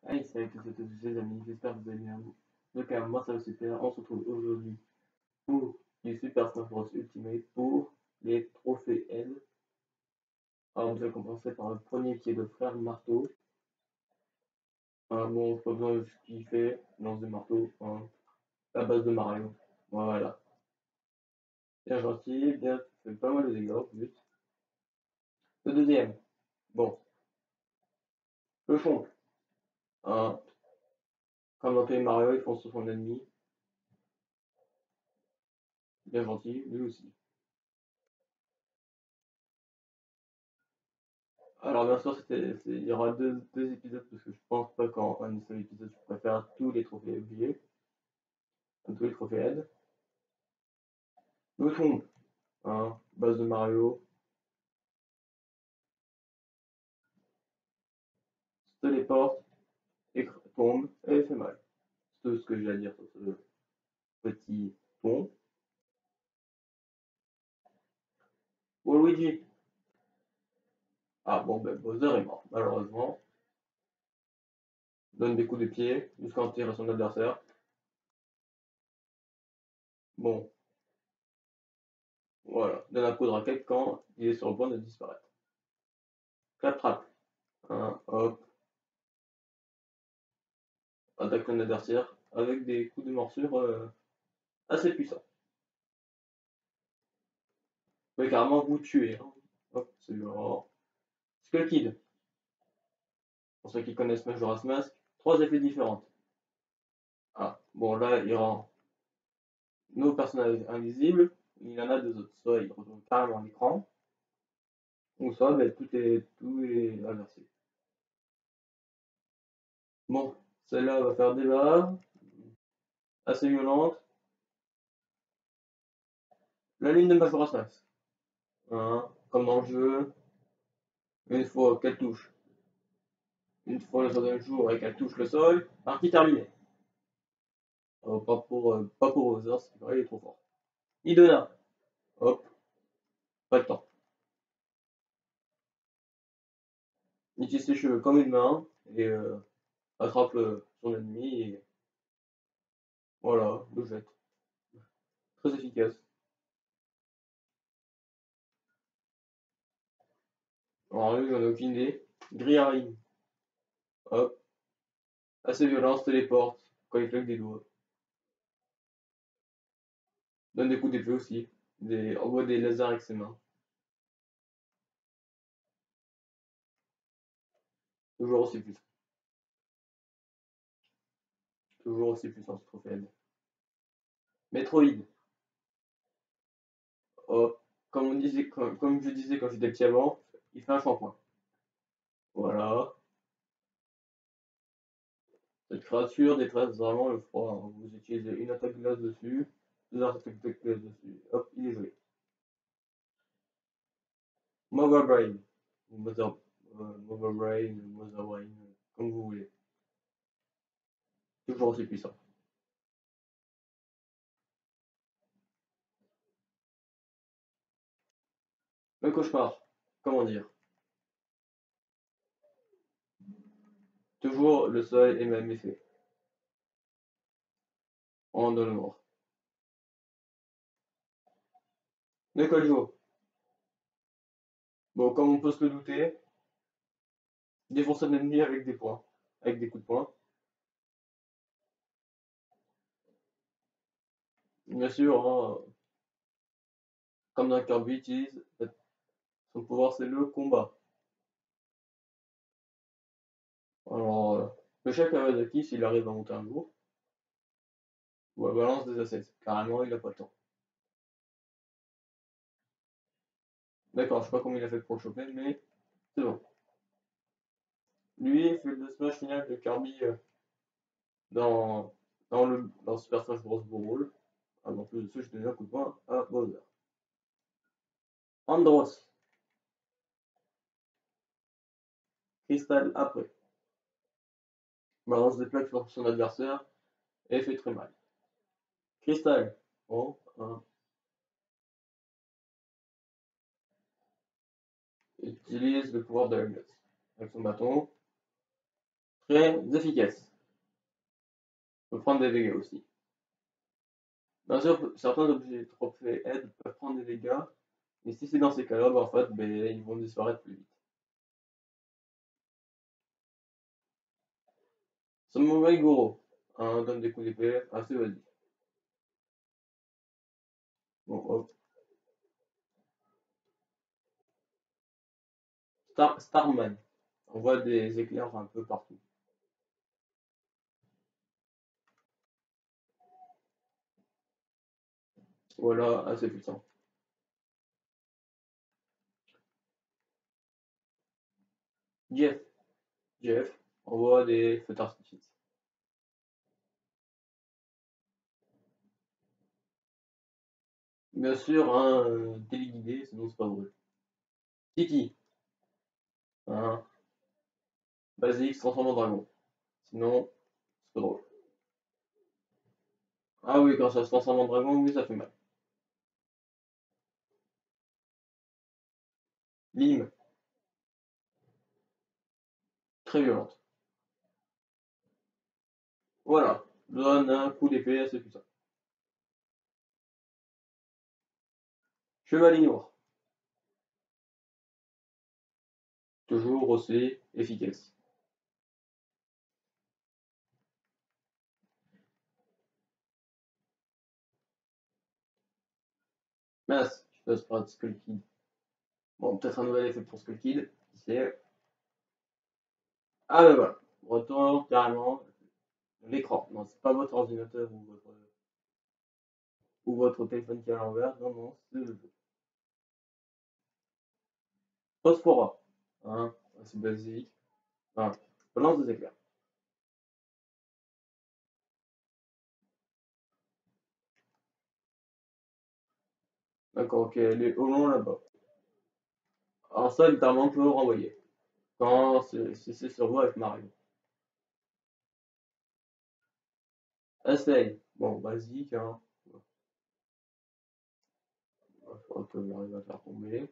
Hey, salut à tous les amis, j'espère que vous allez bien. Donc, moi ça va super, on se retrouve aujourd'hui pour du Super Smash Bros Ultimate pour les trophées L. Alors, nous allons commencer par le premier qui est le frère marteau. Bon, pas besoin de ce qu'il fait, lance de marteau, la base de Mario. Voilà. Bien gentil, bien, fait pas mal de dégâts en plus. Le deuxième, bon, le fond. Hein, comme dans tous les Mario, il fonce sur son ennemi. Bien gentil, lui aussi. Alors bien sûr, il y aura deux épisodes parce que je pense pas qu'en un seul épisode je préfère tous les trophées oubliés, tous les trophées aide. Le fond, base de Mario, se téléporte, et tombe et fait mal. C'est tout ce que j'ai à dire sur ce petit pont. Luigi. Ah bon, ben Bowser est mort, malheureusement. Donne des coups de pied jusqu'à tirer son adversaire. Bon, voilà. Donne un coup de raquette quand il est sur le point de disparaître. Clap-trap. Hop. Attaque ton adversaire avec des coups de morsure assez puissants. Vous pouvez carrément vous tuer. Hein. Hop, c'est violent. Skull Kid. Pour ceux qui connaissent Majora's Mask, 3 effets différents. Ah, bon là, il rend nos personnages invisibles. Il y en a 2 autres. Soit il retourne carrément l'écran, ou soit ben, tout est inversé. Bon, celle-là va faire des barres assez violentes. La ligne de Majora's Mask. Comme dans le jeu, une fois qu'elle touche, une fois le troisième jour et qu'elle touche le sol, partie terminée. Pas pour Bowser, c'est vrai, il est trop fort. Idona, hop, pas le temps. Il utilise ses cheveux comme une main et attrape son ennemi et voilà, le jette. Très efficace. Alors lui, j'en ai aucune idée. Griarine, hop, assez violent, se téléporte quand il claque des doigts. Donne des coups d'épée aussi. Envoie des lasers avec ses mains. Toujours aussi puissant. Toujours aussi puissant ce trophée. Metroid, hop, comme je disais quand j'étais petit avant, il fait un shampoing. Voilà. Cette créature détresse vraiment le froid. Hein. Vous utilisez une attaque glace dessus, 2 attaques glace dessus. Hop, il est joué. Mother Brain. Mother Brain, Mother Brain, comme vous voulez. Toujours aussi puissant. Le cauchemar. Comment dire? Toujours le seul et même effet. En dans le noir. Le Coljo. Bon, comme on peut se le douter, défonce un ennemi avec des points. Avec des coups de poing. Bien sûr, hein, comme dans Kirby, utilise son pouvoir, c'est le combat. Alors, le chef Kawasaki, s'il arrive à monter un jour, ou à balance des assets. Carrément, il a pas le temps. D'accord, je sais pas comment il a fait pour le choper, mais c'est bon. Lui, il fait le smash final de Kirby dans, dans Super Smash Bros. Brawl. En plus de ça, je donne un coup de poing à Bowser. Andros, Crystal après. Balance des plaques sur son adversaire et fait très mal. Crystal, bon, utilise le pouvoir de la glace avec son bâton. Très efficace. Peut prendre des dégâts aussi. Bien sûr, certains objets trophées aide peuvent prendre des dégâts, mais si c'est dans ces cas-là, en fait, ils vont disparaître plus vite. Samurai Goro, donne des coups d'épée assez basiques. Bon, hop. Starman, on voit des éclairs un peu partout. Voilà, assez puissant. Jeff, on voit des feux d'artifice. Bien sûr, un téléguidé, sinon c'est pas drôle. Tiki, un basique se transforme en dragon. Sinon, c'est pas drôle. Ah oui, quand ça se transforme en dragon, oui, ça fait mal. Lime, très violente. Voilà, donne un coup d'épée assez puissant. Chevalier noir, toujours aussi efficace. Mince, je passe par Skull Kid. Bon, peut-être un nouvel effet pour Skull Kid, qui sait. Ah ben voilà, retourne carrément l'écran. Non, c'est pas votre ordinateur ou votre téléphone qui est à l'envers. Non, non, c'est le jeu. Phosphora, hein, c'est basique. Enfin, balance des éclairs. D'accord, ok, elle est au long là-bas. Alors ça, littéralement, on peut renvoyer. Quand c'est sur vous avec Mario. Essaye. Bon, basique, hein. Il faudra que j'arrive à faire tomber.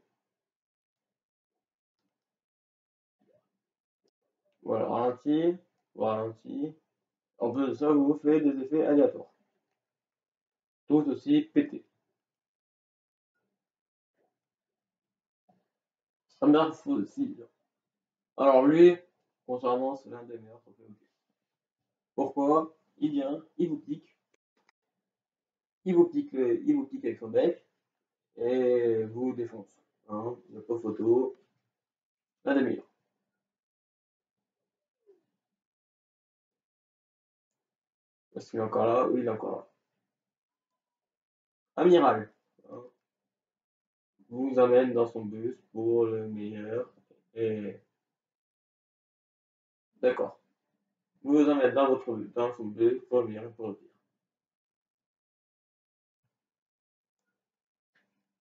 Voilà, ralenti, ralenti. En plus de ça, vous faites des effets aléatoires. Tous aussi pétés. Summer aussi. Alors lui, concernant, c'est l'un des meilleurs. Pourquoi? Il vient, il vous pique avec son bec et vous défonce. Hein, il n'y a pas photo. L'un des meilleurs. Est-ce qu'il est encore là? Oui, il est encore là. Amiral, hein, vous amène dans son bus pour le meilleur. Et d'accord. Vous amène dans son bus pour le meilleur et pour le pire.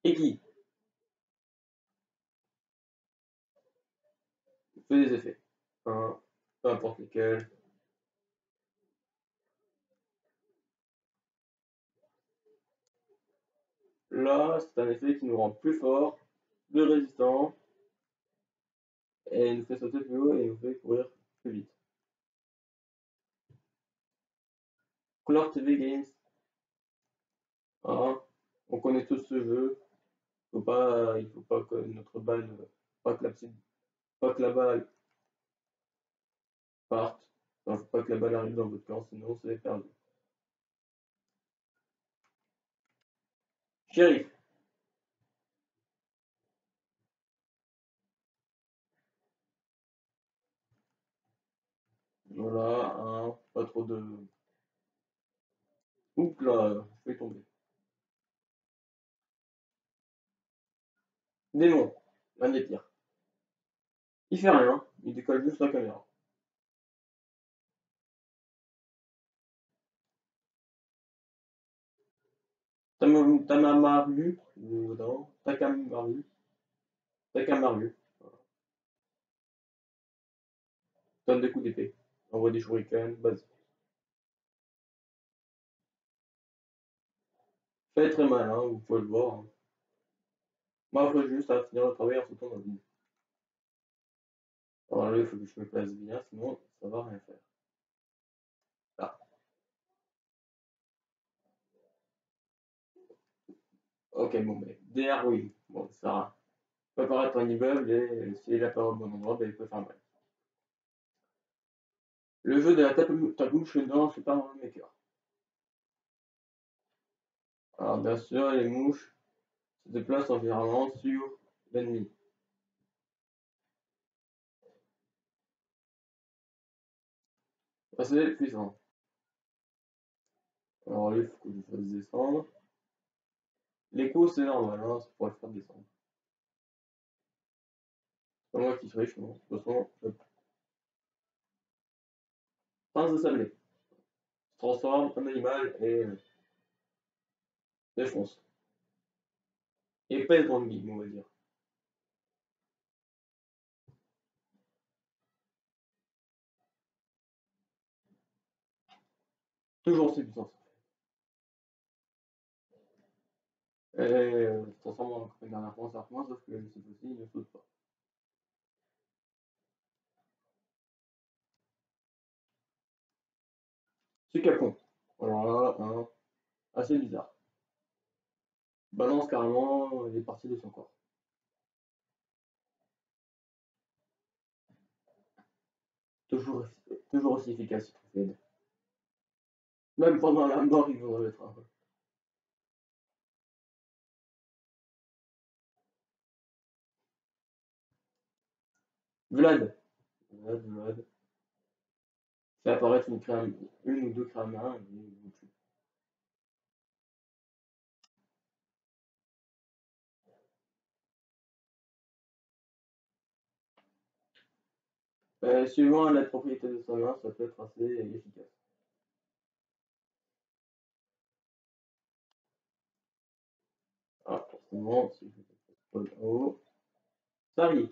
Et qui fait des effets. Hein, peu importe lesquels. Là, c'est un effet qui nous rend plus fort, plus résistant, et il nous fait sauter plus haut et il nous fait courir plus vite. Color TV Games, hein, on connaît tous ce jeu. Il faut pas que notre balle, pas que la balle parte. Enfin, faut pas que la balle arrive dans votre camp, sinon c'est perdu. Shérif, voilà, hein, pas trop de. Oups là, je vais tomber. Démon, l'un des pires. Il fait rien, il décolle juste la caméra. Tamamaru, ou non, Takamaru, donne des coups d'épée, envoie des shurikens, basique. Fait très mal, hein, vous pouvez le voir. Hein. Moi, je faut juste à finir le travail en sautant dans le vide. Alors là, il faut que je me place bien, sinon ça va rien faire. Là. Ok, bon, mais DR, oui. Bon, ça peut apparaître un immeuble et s'il apparaît au bon endroit, ben, il peut faire mal. Le jeu de la tabouche dans Super Mario Maker. Alors, bien sûr, les mouches se déplacent environnement sur l'ennemi. Assez puissant. Alors, lui, il faut que je fasse descendre. L'écho, c'est normal, hein, c'est pour le faire descendre. C'est pas moi qui triche, non. De toute façon, hop. Prince de sablé. Se transforme en animal et défonce. Et pèse dans le mime, on va dire. Toujours aussi puissant. Et se transforme en une dernière fois en serpent, sauf que cette fois-ci, il ne saute pas. C'est Capon. Alors là, hein, assez bizarre. Balance carrément les parties de son corps. Toujours, toujours aussi efficace, Fed. Même pendant la mort, ils vont en mettre un. Vlad. Vlad. Fait apparaître une ou deux crânes et vous tue. Suivant la propriété de sa main, ça peut être assez efficace. Ah, forcément, si je fais pas en haut. Ça arrive.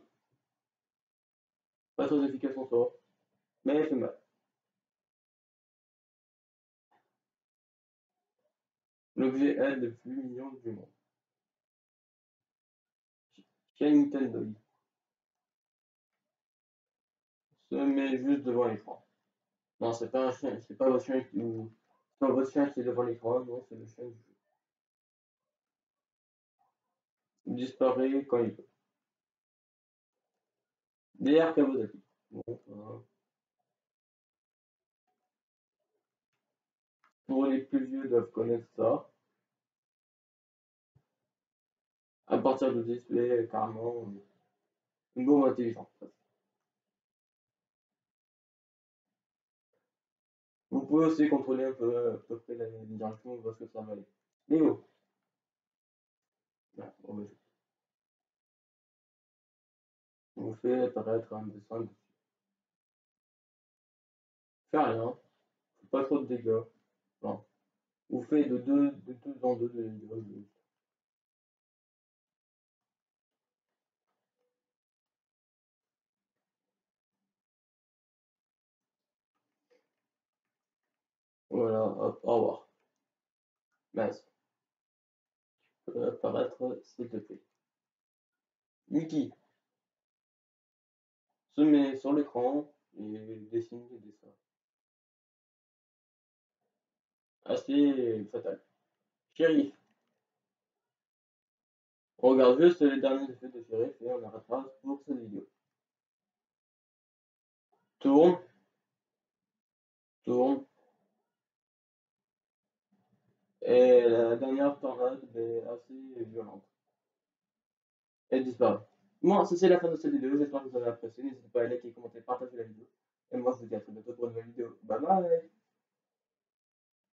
Pas très efficace en soi, mais elle fait mal. L'objet est le plus mignon du monde. Shiny Nintendo se met juste devant l'écran. Non, c'est pas un chien, c'est pas votre chien c'est pas votre chien qui est devant l'écran, non, c'est le chien du jeu. Il disparaît quand il peut. DR Kawasaki. Bon, pour les plus vieux doivent connaître ça. À partir de display, carrément, une bombe intelligente. Vous pouvez aussi contrôler un peu à peu près la direction où est-ce que ça va aller. Léo. Ouais, bon, bah, je vous fais apparaître un dessin dessus. Fait rien, pas trop de dégâts. Non. Vous faites de deux en deux de dégâts. Voilà, hop, au revoir. Mince. Apparaître, s'il te plaît. Mickey se met sur l'écran et dessine des dessins. Assez fatal. Shérif. On regarde juste les derniers effets de Shérif et on arrêtera pour cette vidéo. Tourne, tourne. Et la dernière tornade est assez violente. Elle disparaît. Bon, ça c'est la fin de cette vidéo. J'espère que vous avez apprécié. N'hésitez pas à liker, commenter, partager la vidéo. Et moi je vous dis à très